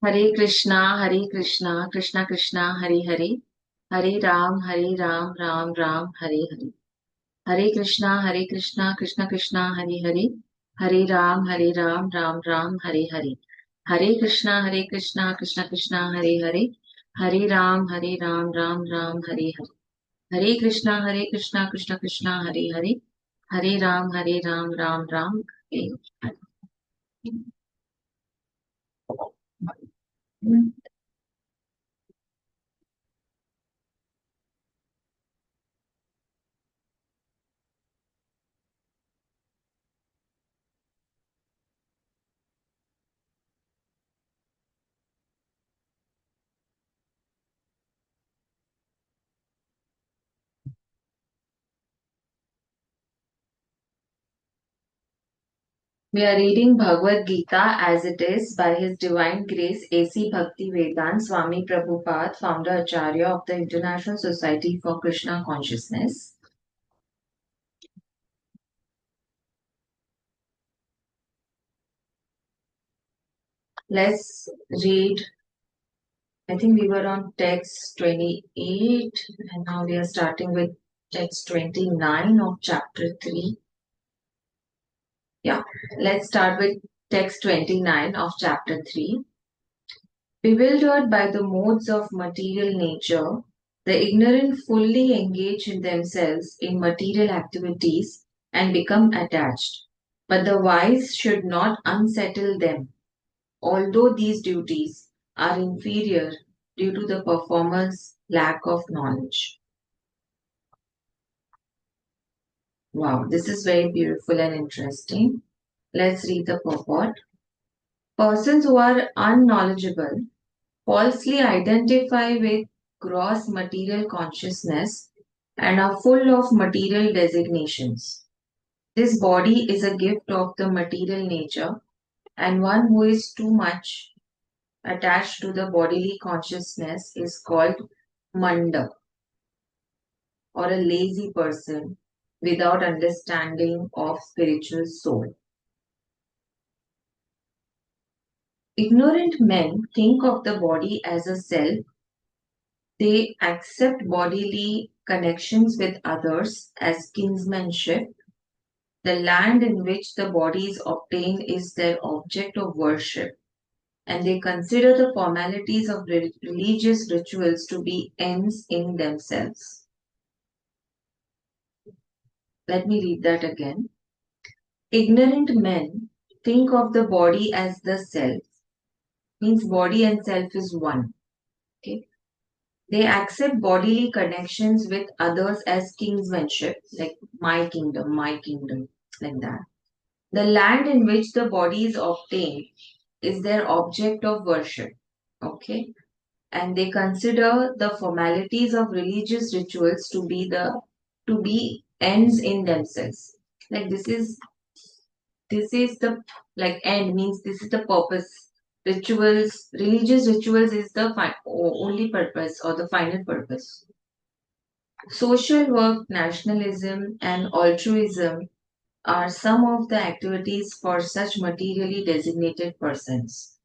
Hare Krishna, Krishna Krishna, Hare Hare, Hare Ram, Ram Ram, Hare Hare. Hare Krishna, Krishna Krishna, Hare Hare, Hare Ram, Ram Ram, Hare Hare. Hare Krishna, Krishna Krishna, Hare Hare, Hare Ram, Ram Ram, Hare Hare. Hare Krishna, Krishna Krishna, Hare Hare, Hare Ram, Ram Ram, Hare Hare. We are reading Bhagwat Geeta as it is by His Divine Grace A.C. Bhakti Vedant Swami Prabhupada, founder Acharya of the International Society for Krishna Consciousness. Let's read. I think we were on text 28 and now we are starting with text 29 of chapter 3. Yeah, let's start with text 29 of chapter 3. Bewildered by the modes of material nature, the ignorant fully engage in themselves in material activities and become attached. But the wise should not unsettle them, although these duties are inferior due to the performer's lack of knowledge. Wow, this is very beautiful and interesting. Let's read the purport. Persons who are unknowledgeable falsely identify with gross material consciousness and are full of material designations. This body is a gift of the material nature, and one who is too much attached to the bodily consciousness is called manda, or a lazy person without understanding of spiritual soul. Ignorant men think of the body as a self. They accept bodily connections with others as kinsmanship. The land in which the body is obtained is their object of worship, and they consider the formalities of religious rituals to be ends in themselves. Let me read that again. Ignorant men think of the body as the self, means body and self is one. Okay. They accept bodily connections with others as kinsmanship, like my kingdom, like that. The land in which the body is obtained is their object of worship. Okay. And they consider the formalities of religious rituals to be ends in themselves. Like this is the like end means this is the purpose. Religious rituals is the only purpose or the final purpose. Social work, nationalism, and altruism are some of the activities for such materially designated persons.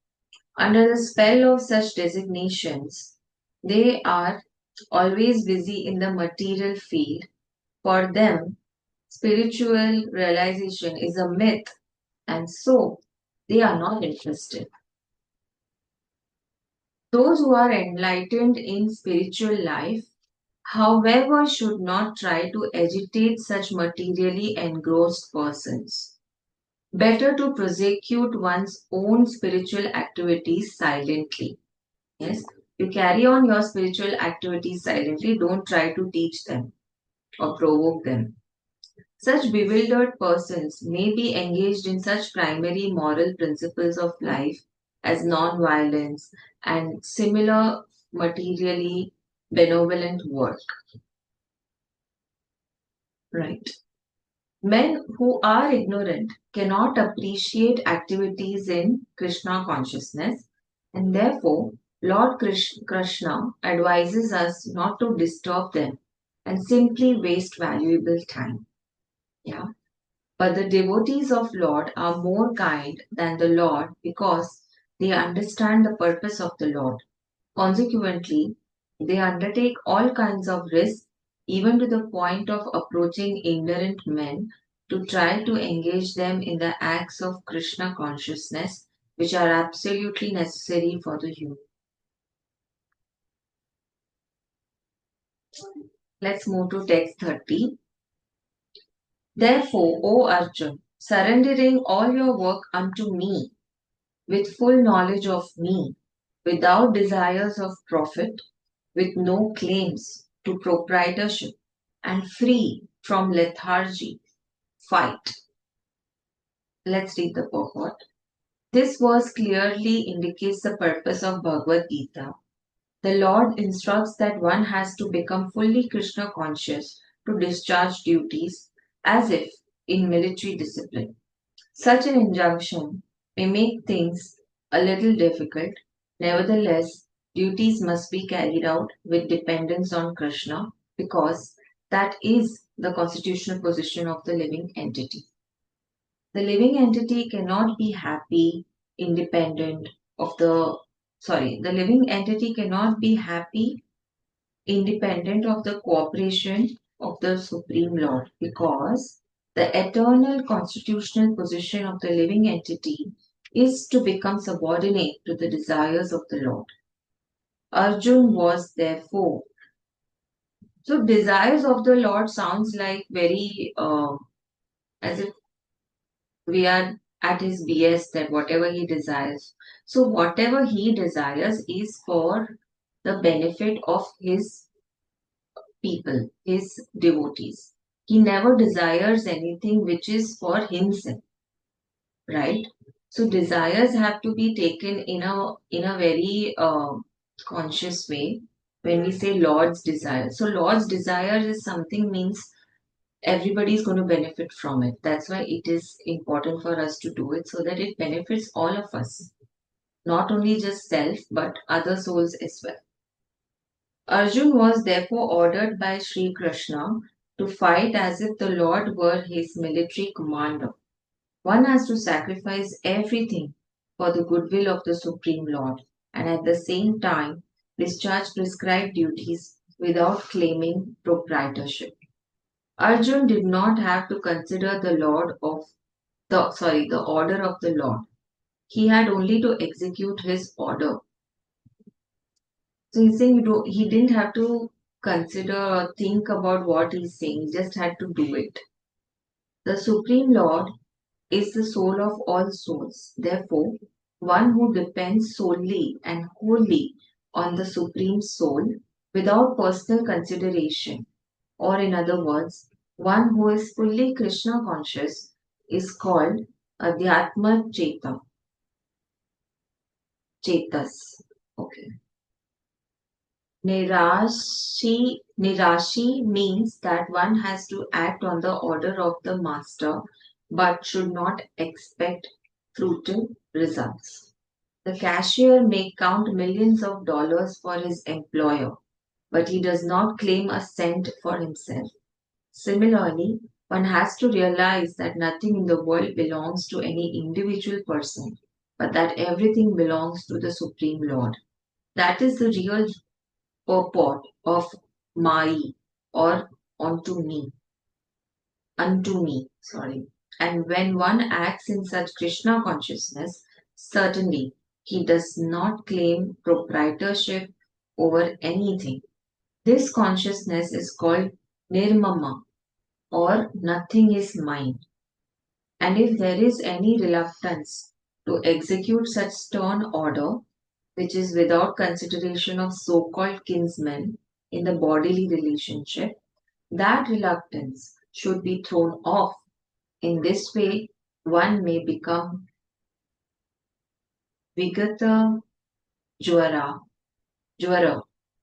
Under the spell of such designations, they are always busy in the material field. For them, spiritual realization is a myth, and so they are not interested. Those who are enlightened in spiritual life, however, should not try to agitate such materially engrossed persons. Better to prosecute one's own spiritual activities silently. Yes, you carry on your spiritual activities silently, don't try to teach them or provoke them. Such bewildered persons may be engaged in such primary moral principles of life as non-violence and similar materially benevolent work. Right. Men who are ignorant cannot appreciate activities in Krishna consciousness, and therefore Lord Krishna advises us not to disturb them and simply waste valuable time. Yeah. But the devotees of Lord are more kind than the Lord because They understand the purpose of the Lord. Consequently, they undertake all kinds of risks, even to the point of approaching ignorant men to try to engage them in the acts of Krishna consciousness, which are absolutely necessary for the human. Let's move to text 30. Therefore, O Arjun, surrendering all your work unto me, with full knowledge of me, without desires of profit, with no claims to proprietorship, and free from lethargy, fight. Let's read the purport. This verse clearly indicates the purpose of Bhagwat Geeta. The Lord instructs that one has to become fully Krishna conscious to discharge duties as if in military discipline. Such an injunction may make things a little difficult. Nevertheless, duties must be carried out with dependence on Krishna because that is the constitutional position of the living entity. The living entity cannot be happy independent of the living entity cannot be happy independent of the cooperation of the Supreme Lord because the eternal constitutional position of the living entity is to become subordinate to the desires of the Lord. Arjun was therefore. So, desires of the Lord sounds like very as if we are at his BS that whatever he desires. So, whatever he desires is for the benefit of his people, his devotees. He never desires anything which is for himself, right? So desires have to be taken in a very conscious way when we say Lord's desire. So Lord's desire is something means everybody is going to benefit from it. That's why it is important for us to do it so that it benefits all of us, not only just self but other souls as well. Arjun was therefore ordered by Sri Krishna to fight as if the Lord were his military commander. One has to sacrifice everything for the goodwill of the Supreme Lord and at the same time discharge prescribed duties without claiming proprietorship. Arjun did not have to consider the order of the Lord. He had only to execute his order. So he's saying he didn't have to consider or think about what he's saying, he just had to do it. The Supreme Lord is the soul of all souls. Therefore, one who depends solely and wholly on the Supreme Soul without personal consideration, or in other words, one who is fully Krishna conscious, is called Adhyatma Chetas. Okay. Nirashi means that one has to act on the order of the master but should not expect fruitful results. The cashier may count millions of dollars for his employer, but he does not claim a cent for himself. Similarly, one has to realize that nothing in the world belongs to any individual person, but that everything belongs to the Supreme Lord. That is the real purport of Mai or unto me. And when one acts in such Krishna consciousness, certainly he does not claim proprietorship over anything. This consciousness is called nirmama or nothing is mine. And if there is any reluctance to execute such stern order, which is without consideration of so called kinsmen in the bodily relationship, that reluctance should be thrown off. In this way, one may become Vigata Jwara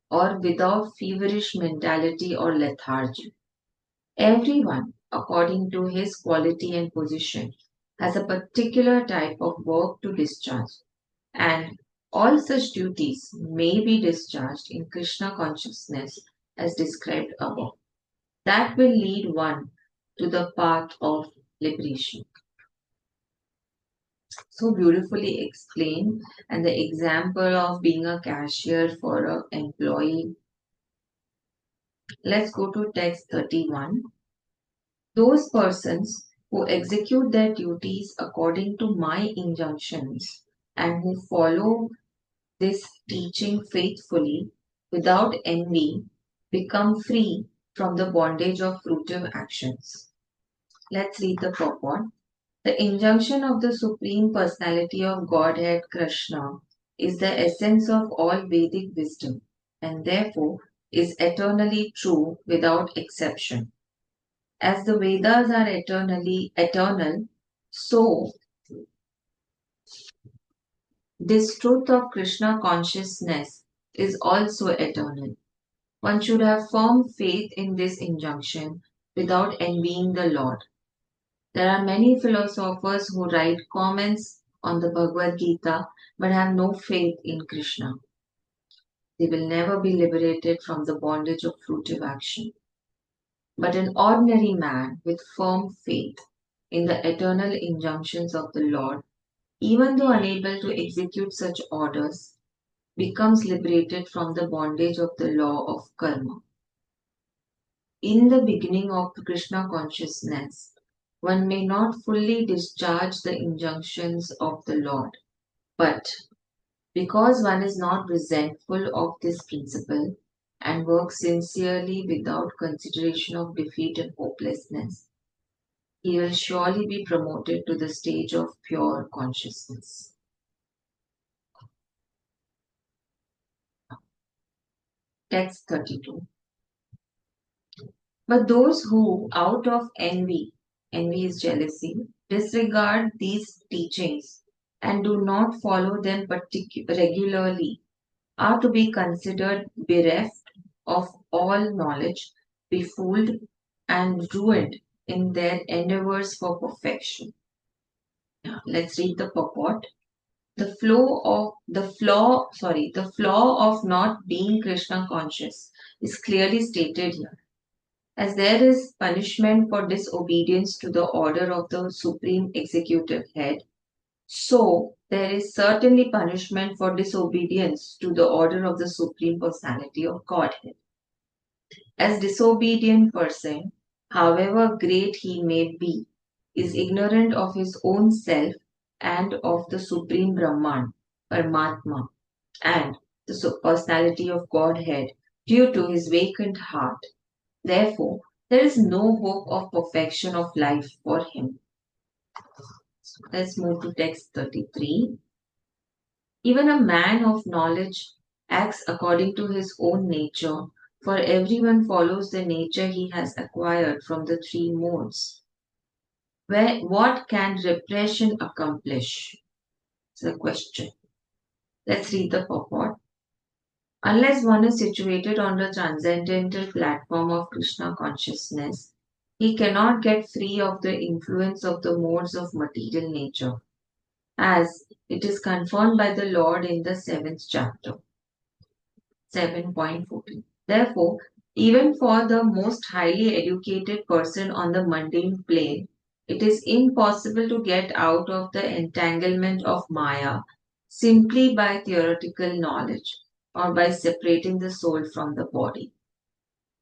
or without feverish mentality or lethargy. Everyone, according to his quality and position, has a particular type of work to discharge, and all such duties may be discharged in Krishna consciousness as described above. That will lead one to the path of liberation. So beautifully explained. And the example of being a cashier for an employee. Let's go to text 31. Those persons who execute their duties according to my injunctions and who follow this teaching faithfully without envy become free from the bondage of fruitive actions. Let's read the purport. The injunction of the Supreme Personality of Godhead Krishna is the essence of all Vedic wisdom and therefore is eternally true without exception. As the Vedas are eternally eternal, so this truth of Krishna consciousness is also eternal. One should have firm faith in this injunction without envying the Lord. There are many philosophers who write comments on the Bhagwat Geeta but have no faith in Krishna. They will never be liberated from the bondage of fruitive action. But an ordinary man with firm faith in the eternal injunctions of the Lord, even though unable to execute such orders, becomes liberated from the bondage of the law of karma. In the beginning of Krishna consciousness, one may not fully discharge the injunctions of the Lord, but because one is not resentful of this principle and works sincerely without consideration of defeat and hopelessness, he will surely be promoted to the stage of pure consciousness. Text 32. But those who, out of envy is jealousy, disregard these teachings and do not follow them regularly, are to be considered bereft of all knowledge, befooled, and ruined in their endeavors for perfection. Now, let's read the purport. The flaw of not being Krishna conscious is clearly stated here. As there is punishment for disobedience to the order of the Supreme Executive Head, so there is certainly punishment for disobedience to the order of the Supreme Personality of Godhead. As disobedient person, however great he may be, is ignorant of his own self and of the Supreme Brahman, Paramatma, and the personality of Godhead due to his vacant heart. Therefore, there is no hope of perfection of life for him. Let's move to text 33. Even a man of knowledge acts according to his own nature, for everyone follows the nature he has acquired from the three modes. What can repression accomplish? It's a question. Let's read the purport. Unless one is situated on the transcendental platform of Krishna consciousness, he cannot get free of the influence of the modes of material nature, as it is confirmed by the Lord in the 7th chapter. 7.14. Therefore, even for the most highly educated person on the mundane plane, it is impossible to get out of the entanglement of Maya simply by theoretical knowledge or by separating the soul from the body.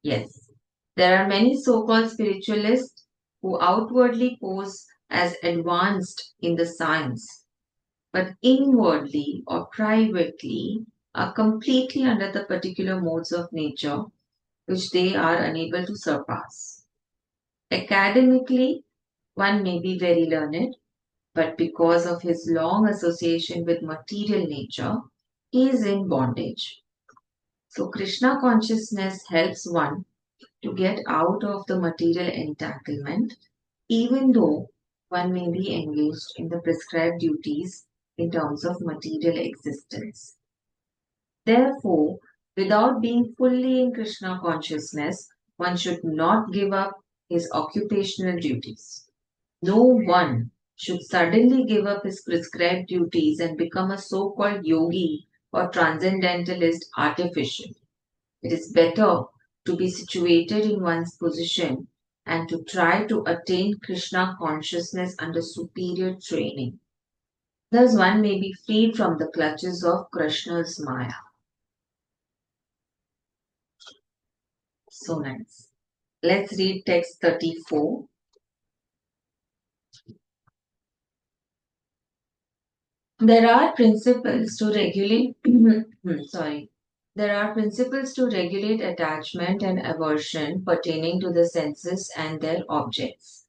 Yes, there are many so called spiritualists who outwardly pose as advanced in the science, but inwardly or privately are completely under the particular modes of nature which they are unable to surpass. Academically, one may be very learned, but because of his long association with material nature, he is in bondage. So, Krishna consciousness helps one to get out of the material entanglement, even though one may be engaged in the prescribed duties in terms of material existence. Therefore, without being fully in Krishna consciousness, one should not give up his occupational duties. No one should suddenly give up his prescribed duties and become a so called yogi or transcendentalist artificially. It is better to be situated in one's position and to try to attain Krishna consciousness under superior training. Thus one may be freed from the clutches of Krishna's Maya. So nice. Let's read text 34. There are principles to regulate sorry. There are principles to regulate attachment and aversion pertaining to the senses and their objects.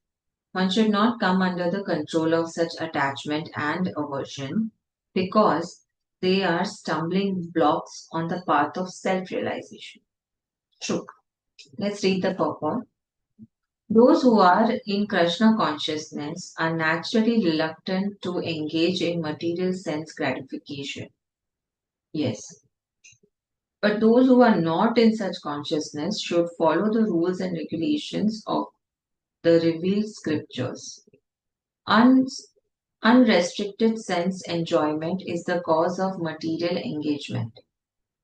One should not come under the control of such attachment and aversion because they are stumbling blocks on the path of self-realization. True. Let's read the purport. Those who are in Krishna consciousness are naturally reluctant to engage in material sense gratification. Yes. But those who are not in such consciousness should follow the rules and regulations of the revealed scriptures. Un- Unrestricted sense enjoyment is the cause of material engagement.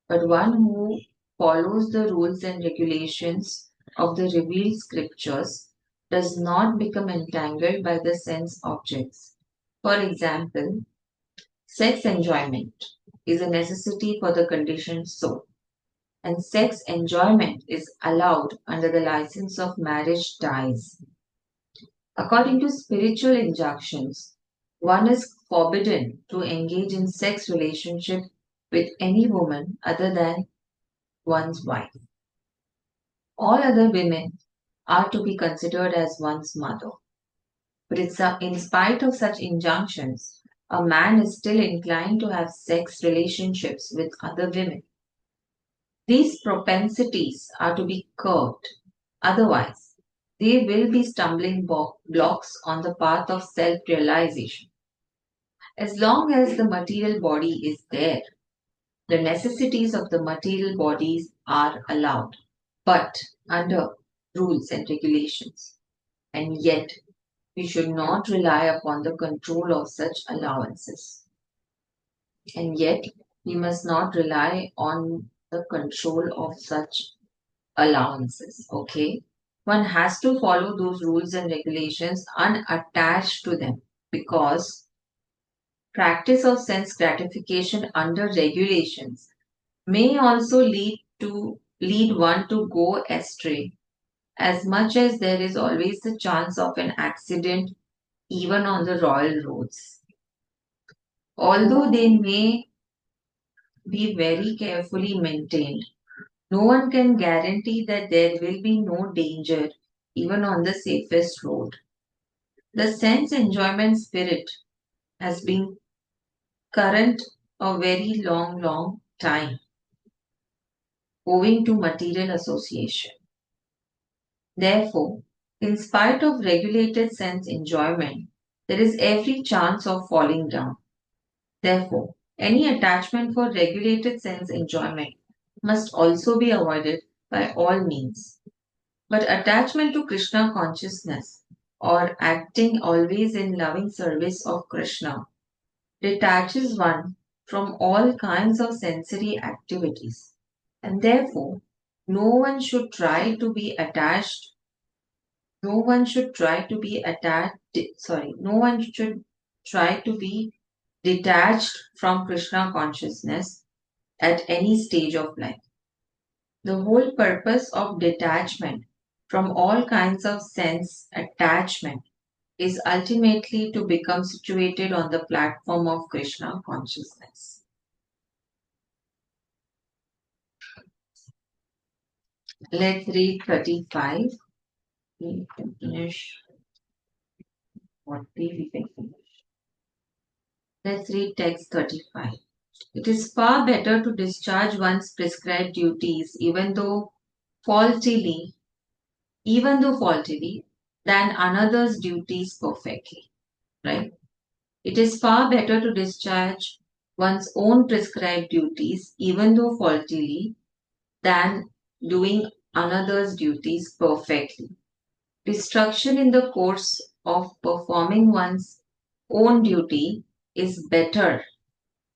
But one who follows the rules and regulations of the revealed scriptures does not become entangled by the sense objects. For example, sex enjoyment is a necessity for the conditioned soul, and sex enjoyment is allowed under the license of marriage ties. According to spiritual injunctions, one is forbidden to engage in sex relationship with any woman other than one's wife. All other women are to be considered as one's mother. But in spite of such injunctions, a man is still inclined to have sex relationships with other women. These propensities are to be curbed. Otherwise, they will be stumbling blocks on the path of self realization. As long as the material body is there, the necessities of the material bodies are allowed, but under rules and regulations. And yet, we should not rely upon the control of such allowances. And yet, we must not rely on the control of such allowances. Okay? One has to follow those rules and regulations unattached to them because practice of sense gratification under regulations may also lead one to go astray as much as there is always the chance of an accident even on the royal roads. Although they may be very carefully maintained, no one can guarantee that there will be no danger even on the safest road. The sense enjoyment spirit has been current a very long time owing to material association. Therefore, in spite of regulated sense enjoyment, there is every chance of falling down. Therefore, any attachment for regulated sense enjoyment must also be avoided by all means. But attachment to Krishna consciousness or acting always in loving service of Krishna detaches one from all kinds of sensory activities. And therefore, no one should try to be attached no one should try to be no one should try to be detached from Krishna consciousness at any stage of life. The whole purpose of detachment from all kinds of sense attachment is ultimately to become situated on the platform of Krishna consciousness. Let's read 35. We can finish 40. We can finish. Let's read text 35. It is far better to discharge one's prescribed duties faultily, even though faultily, than another's duties perfectly. Right? It is far better to discharge one's own prescribed duties, even though faultily, than doing another's duties perfectly. Destruction in the course of performing one's own duty is better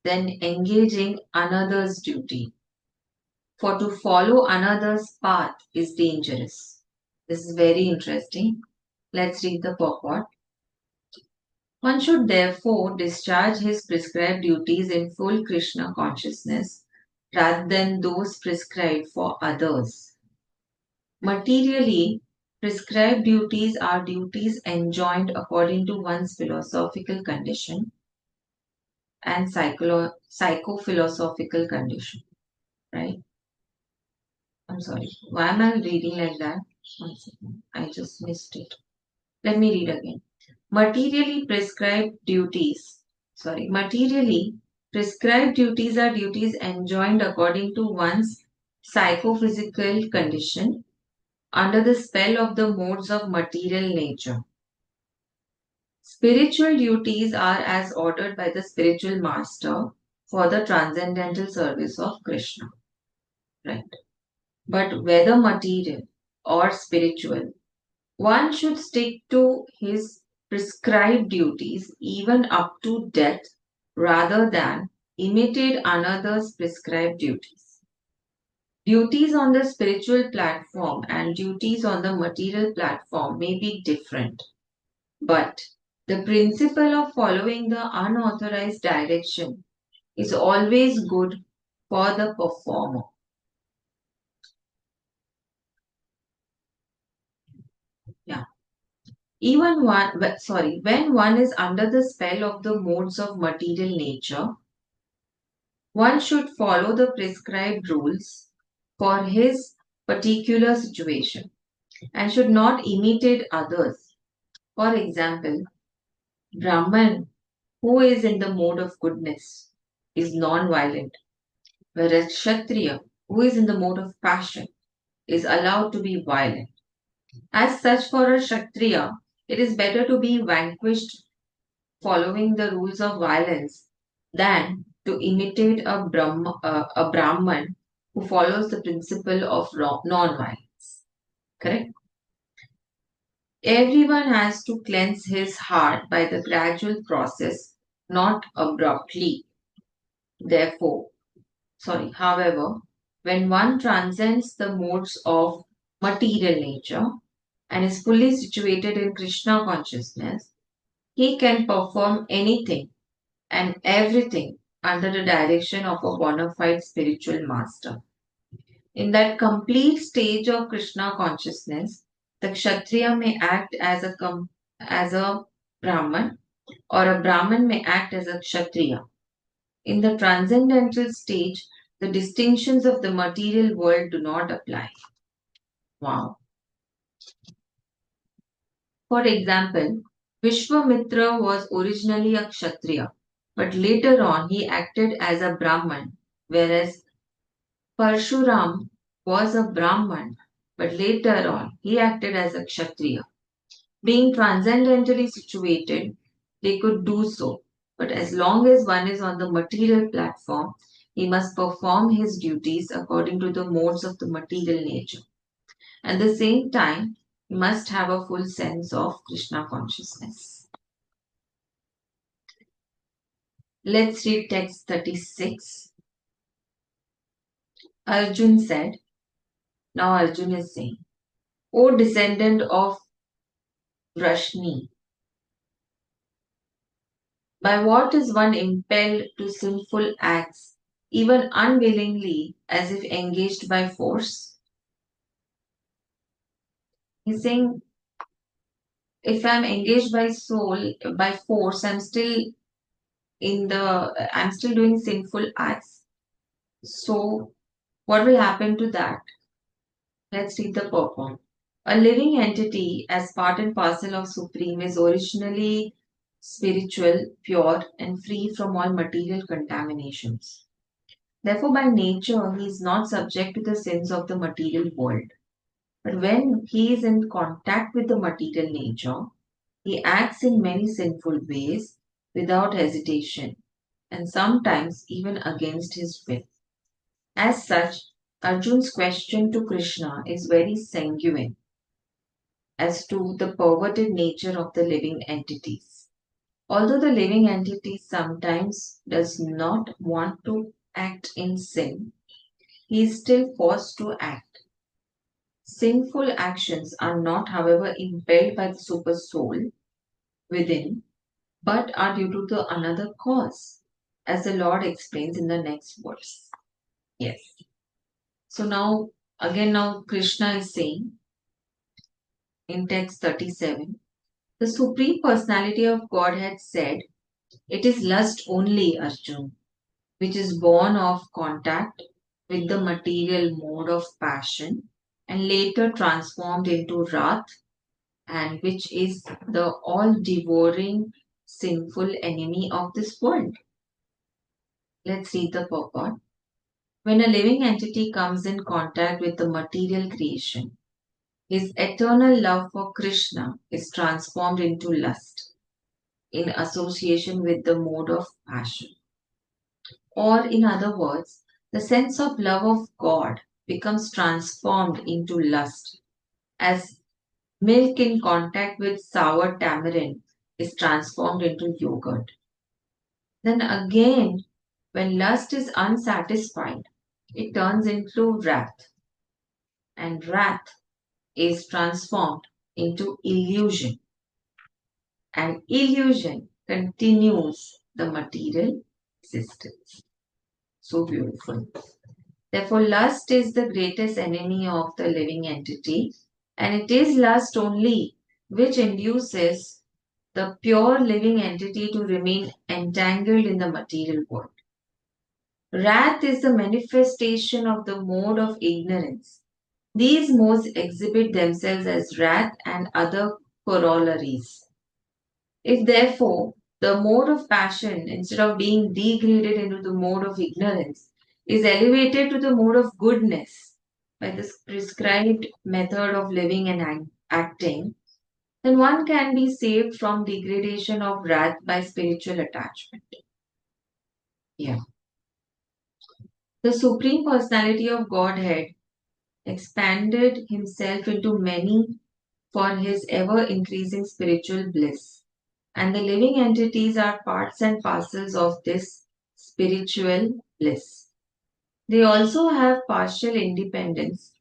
than engaging another's duty. For to follow another's path is dangerous. This is very interesting. Let's read the purport. One should therefore discharge his prescribed duties in full Krishna consciousness rather than those prescribed for others. Materially, prescribed duties are duties enjoined according to one's philosophical condition and psycho-philosophical condition, right? I'm sorry. Why am I reading like that? One second. I just missed it. Let me read again. Materially prescribed duties. Sorry. Materially prescribed duties are duties enjoined according to one's psychophysical condition under the spell of the modes of material nature. Spiritual duties are as ordered by the spiritual master for the transcendental service of Krishna. Right. But whether material or spiritual, one should stick to his prescribed duties even up to death rather than imitate another's prescribed duties. Duties on the spiritual platform and duties on the material platform may be different, but the principle of following the unauthorized direction is always good for the performer. Yeah. When one is under the spell of the modes of material nature, one should follow the prescribed rules for his particular situation and should not imitate others. For example, Brahman, who is in the mode of goodness, is non-violent, whereas Kshatriya, who is in the mode of passion, is allowed to be violent. As such, for a Kshatriya, it is better to be vanquished following the rules of violence than to imitate a Brahman who follows the principle of non-violence. Correct? Everyone has to cleanse his heart by the gradual process, not abruptly. However, when one transcends the modes of material nature and is fully situated in Krishna consciousness, he can perform anything and everything under the direction of a bona fide spiritual master. In that complete stage of Krishna consciousness, the Kshatriya may act as a Brahman or a Brahman may act as a Kshatriya. In the transcendental stage, the distinctions of the material world do not apply. Wow. For example, Vishwamitra was originally a Kshatriya, but later on he acted as a Brahman, whereas Parshuram was a Brahman, but later on he acted as a Kshatriya. Being transcendentally situated, they could do so, but as long as one is on the material platform, he must perform his duties according to the modes of the material nature. At the same time, he must have a full sense of Krishna consciousness. Let's read text 36. Arjun said, now Arjun is saying, O descendant of Vrashni, by what is one impelled to sinful acts, even unwillingly, as if engaged by force? He's saying, if I'm engaged by force, I'm still doing sinful acts. So, what will happen to that? Let's read the purport. A living entity, as part and parcel of Supreme, is originally spiritual, pure, and free from all material contaminations. Therefore, by nature, he is not subject to the sins of the material world. But when he is in contact with the material nature, he acts in many sinful ways without hesitation, and sometimes even against his will. As such, Arjun's question to Krishna is very sanguine as to the perverted nature of the living entities. Although the living entity sometimes does not want to act in sin, he is still forced to act. Sinful actions are not, however, impelled by the super soul within, but are due to the another cause, as the Lord explains in the next verse. Yes. So now Krishna is saying in text 37, the Supreme Personality of Godhead said, it is lust only, Arjun, which is born of contact with the material mode of passion and later transformed into wrath, and which is the all devouring sinful enemy of this world. Let's read the purport. When a living entity comes in contact with the material creation, his eternal love for Krishna is transformed into lust in association with the mode of passion. Or, in other words, the sense of love of God becomes transformed into lust, as milk in contact with sour tamarind is transformed into yogurt. Then again, when lust is unsatisfied, it turns into wrath, and wrath is transformed into illusion, and illusion continues the material existence. So beautiful. Therefore, lust is the greatest enemy of the living entity, and it is lust only which induces the pure living entity to remain entangled in the material world. Wrath is the manifestation of the mode of ignorance. These modes exhibit themselves as wrath and other corollaries. If therefore the mode of passion, instead of being degraded into the mode of ignorance, is elevated to the mode of goodness by this prescribed method of living and acting, then one can be saved from degradation of wrath by spiritual attachment. Yeah. The Supreme Personality of Godhead expanded himself into many for his ever increasing spiritual bliss. And the living entities are parts and parcels of this spiritual bliss. They also have partial independence,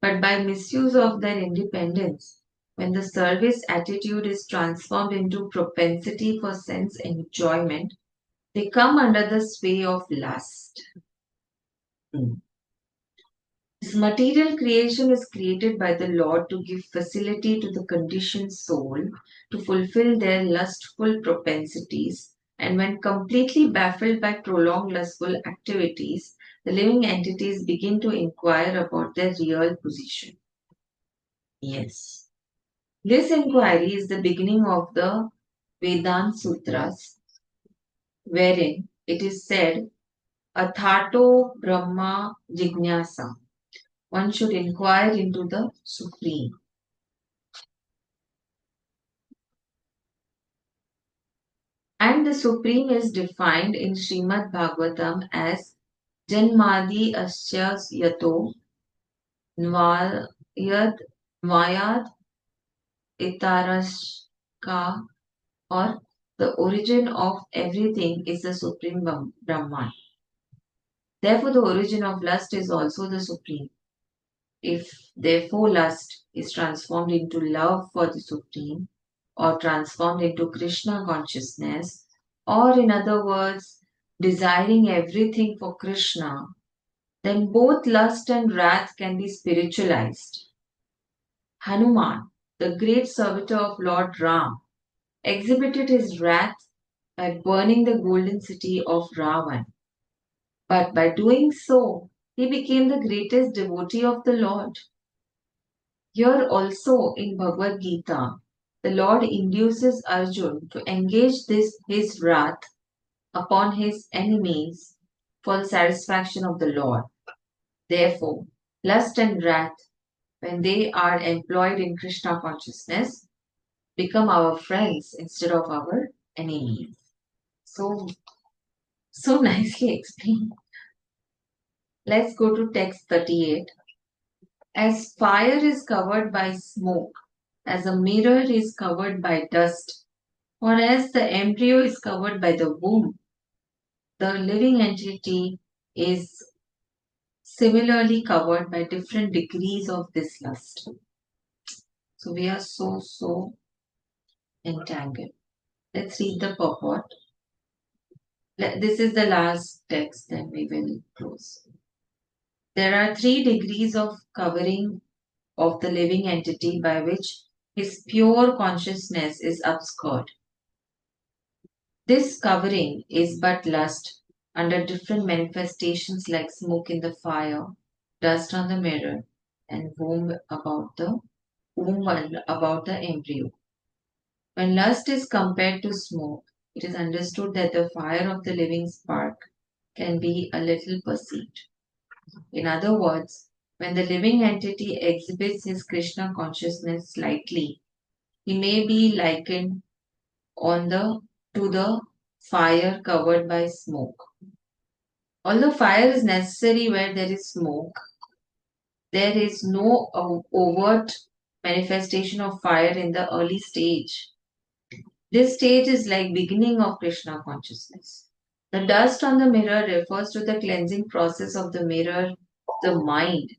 but by misuse of their independence, when the service attitude is transformed into propensity for sense enjoyment, they come under the sway of lust. This material creation is created by the Lord to give facility to the conditioned soul to fulfill their lustful propensities, and when completely baffled by prolonged lustful activities, the living entities begin to inquire about their real position. Yes. This inquiry is the beginning of the Vedanta Sutras, wherein it is said, Athato Brahma Jignasa. One should inquire into the Supreme. And the Supreme is defined in Srimad Bhagavatam as Janmadi Asya Yato Nvayad Nvayad Itarashka, or the origin of everything is the Supreme Brahman. Therefore, the origin of lust is also the Supreme. If therefore lust is transformed into love for the Supreme, or transformed into Krishna consciousness, or in other words, desiring everything for Krishna, then both lust and wrath can be spiritualized. Hanuman, the great servitor of Lord Ram, exhibited his wrath by burning the golden city of Ravan. But by doing so, he became the greatest devotee of the Lord. Here also in Bhagwat Geeta, the Lord induces Arjun to engage his wrath upon his enemies for the satisfaction of the Lord. Therefore, lust and wrath, when they are employed in Krishna consciousness, become our friends instead of our enemies. So nicely explained. Let's go to text 38. As fire is covered by smoke, as a mirror is covered by dust, or as the embryo is covered by the womb, the living entity is similarly covered by different degrees of this lust. So we are so entangled. Let's read the purport. This is the last text, then we will close. There are 3 degrees of covering of the living entity by which his pure consciousness is obscured. This covering is but lust under different manifestations like smoke in the fire, dust on the mirror, and womb about the embryo. When lust is compared to smoke, it is understood that the fire of the living spark can be a little perceived. In other words, when the living entity exhibits his Krishna consciousness slightly, he may be likened on the to the fire covered by smoke. Although fire is necessary where there is smoke, there is no overt manifestation of fire in the early stage. This stage is like beginning of Krishna consciousness. The dust on the mirror refers to the cleansing process of the mirror, the mind,